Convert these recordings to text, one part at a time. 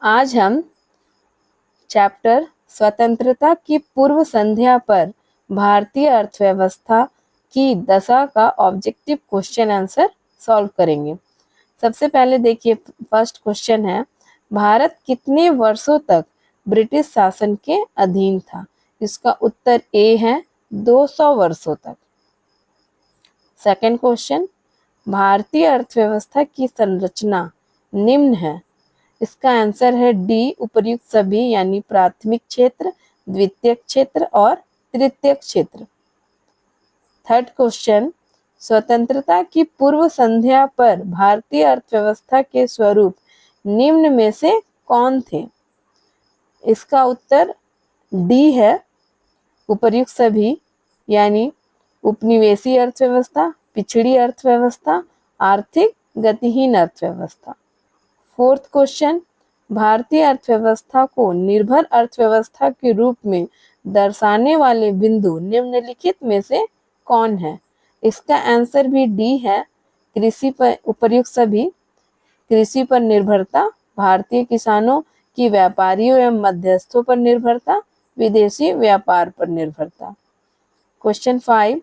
आज हम चैप्टर स्वतंत्रता की पूर्व संध्या पर भारतीय अर्थव्यवस्था की दशा का ऑब्जेक्टिव क्वेश्चन आंसर सॉल्व करेंगे। सबसे पहले देखिए, फर्स्ट क्वेश्चन है, भारत कितने वर्षों तक ब्रिटिश शासन के अधीन था? इसका उत्तर ए है 200 वर्षों तक। सेकंड क्वेश्चन, भारतीय अर्थव्यवस्था की संरचना निम्न है। इसका आंसर है डी, उपर्युक्त सभी, यानी प्राथमिक क्षेत्र, द्वितीयक क्षेत्र और तृतीयक क्षेत्र। थर्ड क्वेश्चन, स्वतंत्रता की पूर्व संध्या पर भारतीय अर्थव्यवस्था के स्वरूप निम्न में से कौन थे? इसका उत्तर डी है, उपर्युक्त सभी, यानी उपनिवेशी अर्थव्यवस्था, पिछड़ी अर्थव्यवस्था, आर्थिक गतिहीन अर्थव्यवस्था। फोर्थ क्वेश्चन, भारतीय अर्थव्यवस्था को निर्भर अर्थव्यवस्था के रूप में दर्शाने वाले बिंदु निम्नलिखित में से कौन है? इसका आंसर भी डी है, कृषि पर उपर्युक्त सभी, कृषि पर निर्भरता, भारतीय किसानों की व्यापारियों एवं मध्यस्थों पर निर्भरता, विदेशी व्यापार पर निर्भरता। क्वेश्चन 5,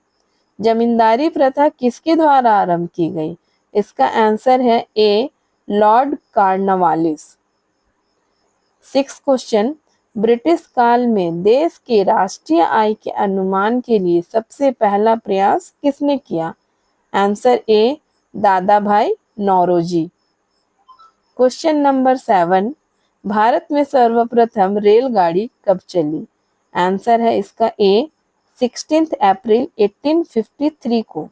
जमींदारी प्रथा किसके द्वारा आरंभ की गई? इसका आंसर है A, Lord Cornwallis. Six question, British काल में देश के राष्ट्रीय आय के अनुमान के लिए सबसे पहला प्रयास किसने किया? आंसर ए, दादा भाई नौरोजी। क्वेश्चन नंबर 7, भारत में सर्वप्रथम रेलगाड़ी कब चली? आंसर है इसका ए, 16 अप्रैल 1853 को।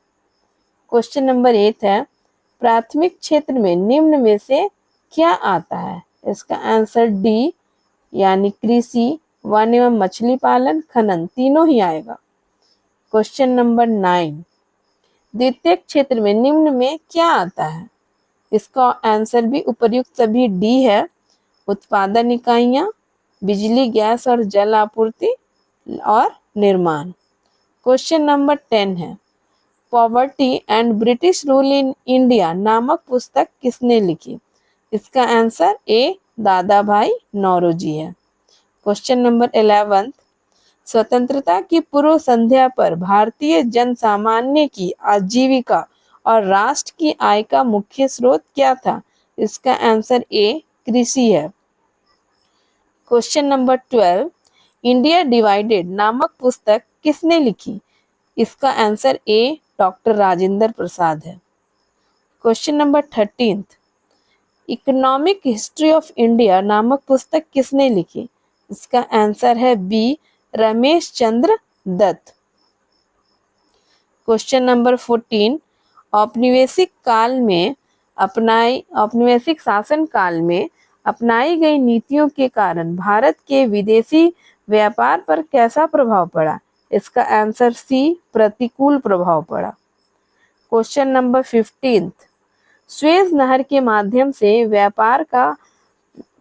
क्वेश्चन नंबर 8 है, प्राथमिक क्षेत्र में निम्न में से क्या आता है? इसका आंसर डी, यानी कृषि, वन एवं मछली पालन, खनन, तीनों ही आएगा। क्वेश्चन नंबर 9, द्वितीयक क्षेत्र में निम्न में क्या आता है? इसका आंसर भी उपर्युक्त सभी डी है, उत्पादन इकाइयां, बिजली, गैस और जल आपूर्ति और निर्माण। क्वेश्चन नंबर 10 है, poverty and British rule in India नामक पुस्तक किसने लिखी? इसका आंसर ए, दादा भाई नौरोजी है। क्वेश्चन नंबर 11, स्वतंत्रता की पूर्व संध्या पर भारतीय जन सामान्य की आजीविका और राष्ट्र की आय का मुख्य स्रोत क्या था? इसका आंसर ए, कृषि है। क्वेश्चन नंबर 12, इंडिया डिवाइडेड नामक पुस्तक किसने लिखी? इसका answer A, doctor Rajendra Prasad है। Question number 13, economic history of India नामक पुस्तक किसने लिखी? इसका आंसर है B, Ramesh Chandra Dutt. Question number 14, औपनिवेशिक शासन काल में अपनाई गई नीतियों के कारण भारत के विदेशी व्यापार पर कैसा प्रभाव पड़ा? इसका आंसर सी, प्रतिकूल प्रभाव पड़ा। क्वेश्चन नंबर 15, सुएज नहर के माध्यम से व्यापार का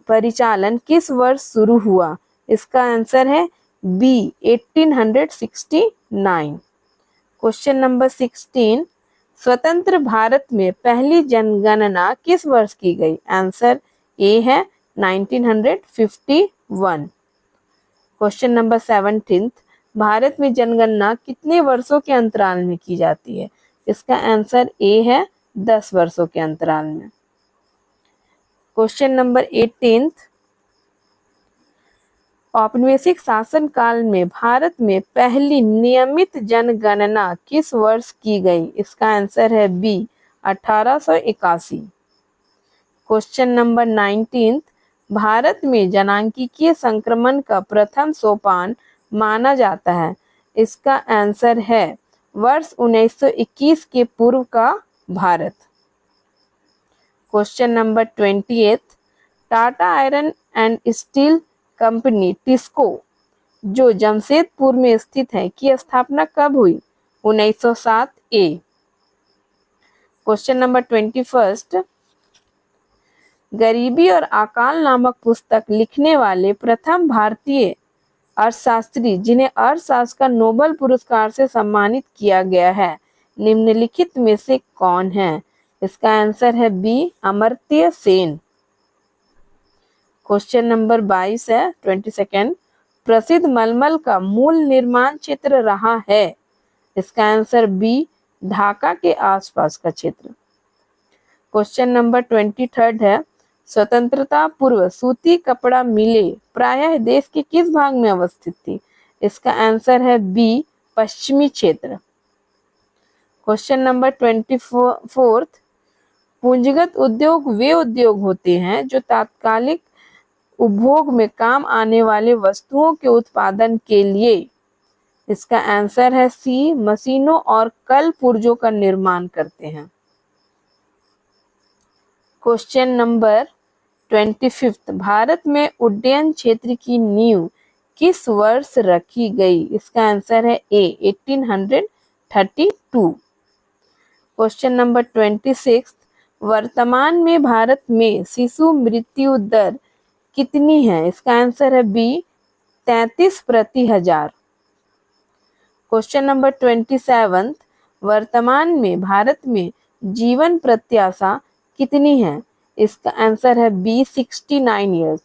परिचालन किस वर्ष शुरू हुआ? इसका आंसर है बी, 1869। क्वेश्चन नंबर 16, स्वतंत्र भारत में पहली जनगणना किस वर्ष की गई? आंसर ए है 1951। क्वेश्चन नंबर 17, भारत में जनगणना कितने वर्षों के अंतराल में की जाती है? इसका आंसर ए है 10 वर्षों के अंतराल में। क्वेश्चन नंबर 18, औपनिवेशिक शासन काल में भारत में पहली नियमित जनगणना किस वर्ष की गई? इसका आंसर है बी, 1881। क्वेश्चन नंबर 19, भारत में जनांकीय संक्रमण का प्रथम सोपान माना जाता है। इसका आंसर है वर्ष 1921 के पूर्व का Bharat. Question number 28, Tata iron and steel company TISCO जो जमशेदपुर में स्थित है की स्थापना कब हुई? 1907 ए। क्वेश्चन नंबर 21, गरीबी और अकाल नामक पुस्तक लिखने वाले प्रथम भारतीय अर्थशास्त्री जिन्हें अर्थशास्त्र का नोबेल पुरस्कार से सम्मानित किया गया है, निम्नलिखित में से कौन है? इसका आंसर है B, Amartya Sen. Question number 22 है 22। प्रसिद्ध मलमल का मूल निर्माण क्षेत्र रहा है। इसका आंसर बी, ढाका के आसपास का क्षेत्र। क्वेश्चन नंबर 23 है, स्वतंत्रता पूर्व सूती कपड़ा मिले प्रायः देश के किस भाग में अवस्थित थी? इसका आंसर है बी, पश्चिमी क्षेत्र। क्वेश्चन नंबर 24, पूंजीगत उद्योग वे उद्योग होते हैं जो तात्कालिक उपभोग में काम आने वाले वस्तुओं के उत्पादन के लिए। इसका आंसर है सी, मशीनों और कल पुर्जों का निर्माण करते हैं। क्वेश्चन नंबर 25, भारत में उड्डयन क्षेत्र की नींव किस वर्ष रखी गई? इसका आंसर है ए, 1832। क्वेश्चन नंबर 26, वर्तमान में भारत में शिशु मृत्यु दर कितनी है? इसका आंसर है बी, 33 प्रति हजार। क्वेश्चन नंबर 27, वर्तमान में भारत में जीवन प्रत्याशा कितनी है? इसका आंसर है बी, 69 ईयर्स।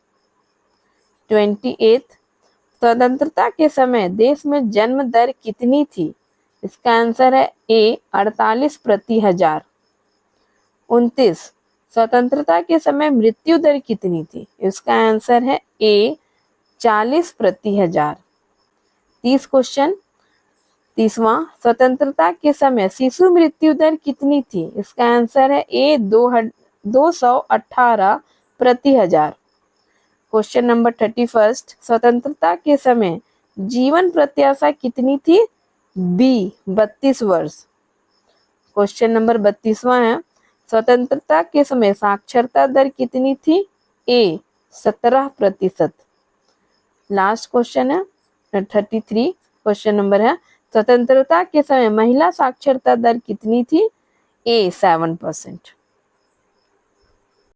28, स्वतंत्रता के समय देश में जन्म दर कितनी थी? इसका आंसर है ए, 48 प्रति हजार। 29, स्वतंत्रता के समय मृत्यु दर कितनी थी? इसका आंसर है ए, 40 प्रति हजार। 30 क्वेश्चन, 30वां, स्वतंत्रता के समय शिशु मृत्यु दर कितनी थी? इसका आंसर है ए, 218 प्रति हजार। क्वेश्चन नंबर 31, स्वतंत्रता के समय जीवन प्रत्याशा कितनी थी? बी, 32 वर्ष। क्वेश्चन नंबर 32वां है, स्वतंत्रता के समय साक्षरता दर कितनी थी? ए, 17%। लास्ट क्वेश्चन है 33 क्वेश्चन नंबर है, स्वतंत्रता के समय महिला साक्षरता दर कितनी थी? ए, 7%।